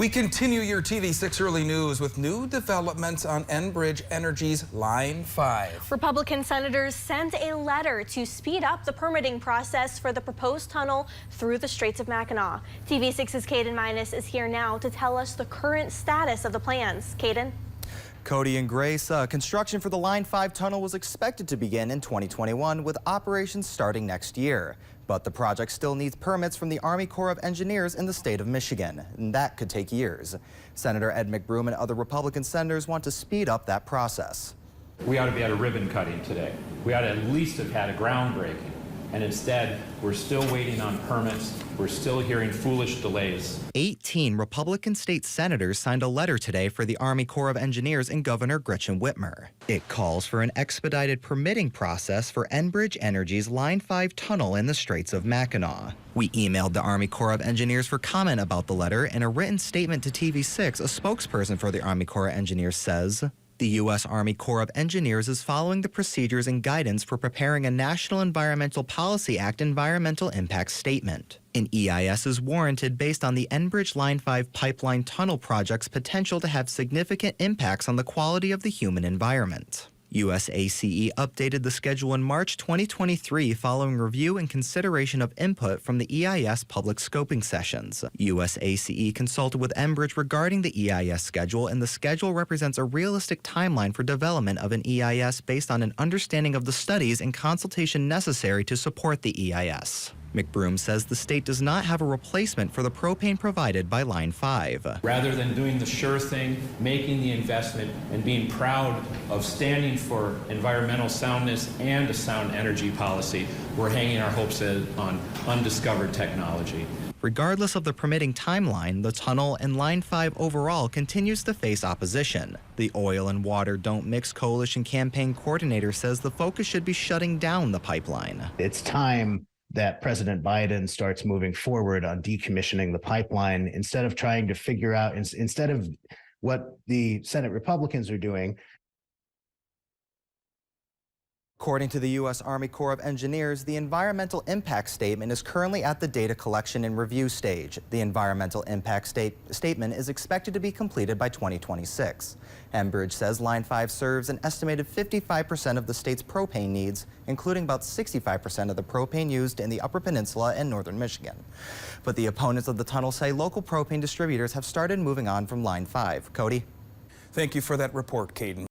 We continue your TV6 early news with new developments on Enbridge Energy's Line 5. Republican senators sent a letter to speed up the permitting process for the proposed tunnel through the Straits of Mackinac. TV6's Caden Minus is here now to tell us the current status of the plans. Caden? Cody and Grace, construction for the Line 5 tunnel was expected to begin in 2021 with operations starting next year. But the project still needs permits from the Army Corps of Engineers in the state of Michigan, and that could take years. Senator Ed McBroom and other Republican senators want to speed up that process. We ought to be at a ribbon cutting today. We ought to at least have had a groundbreaking. And instead, we're still waiting on permits. We're still hearing foolish delays. 18 Republican state senators signed a letter today for the Army Corps of Engineers and Governor Gretchen Whitmer. It calls for an expedited permitting process for Enbridge Energy's Line 5 tunnel in the Straits of Mackinac. We emailed the Army Corps of Engineers for comment about the letter. In a written statement to TV6, a spokesperson for the Army Corps of Engineers says, "The U.S. Army Corps of Engineers is following the procedures and guidance for preparing a National Environmental Policy Act environmental impact statement. An EIS is warranted based on the Enbridge Line 5 pipeline tunnel project's potential to have significant impacts on the quality of the human environment." USACE updated the schedule in March 2023 following review and consideration of input from the EIS public scoping sessions. USACE consulted with Enbridge regarding the EIS schedule, and the schedule represents a realistic timeline for development of an EIS based on an understanding of the studies and consultation necessary to support the EIS. McBroom says the state does not have a replacement for the propane provided by Line 5. Rather than doing the sure thing, making the investment, and being proud of standing for environmental soundness and a sound energy policy, we're hanging our hopes on undiscovered technology. Regardless of the permitting timeline, the tunnel and Line 5 overall continues to face opposition. The Oil and Water Don't Mix Coalition campaign coordinator says the focus should be shutting down the pipeline. It's time that President Biden starts moving forward on decommissioning the pipeline instead of trying to figure out, instead of what the Senate Republicans are doing. According to the U.S. Army Corps of Engineers, the environmental impact statement is currently at the data collection and review stage. The environmental impact statement is expected to be completed by 2026. Enbridge says Line 5 serves an estimated 55% of the state's propane needs, including about 65% of the propane used in the Upper Peninsula and northern Michigan. But the opponents of the tunnel say local propane distributors have started moving on from Line 5. Cody? Thank you for that report, Caden.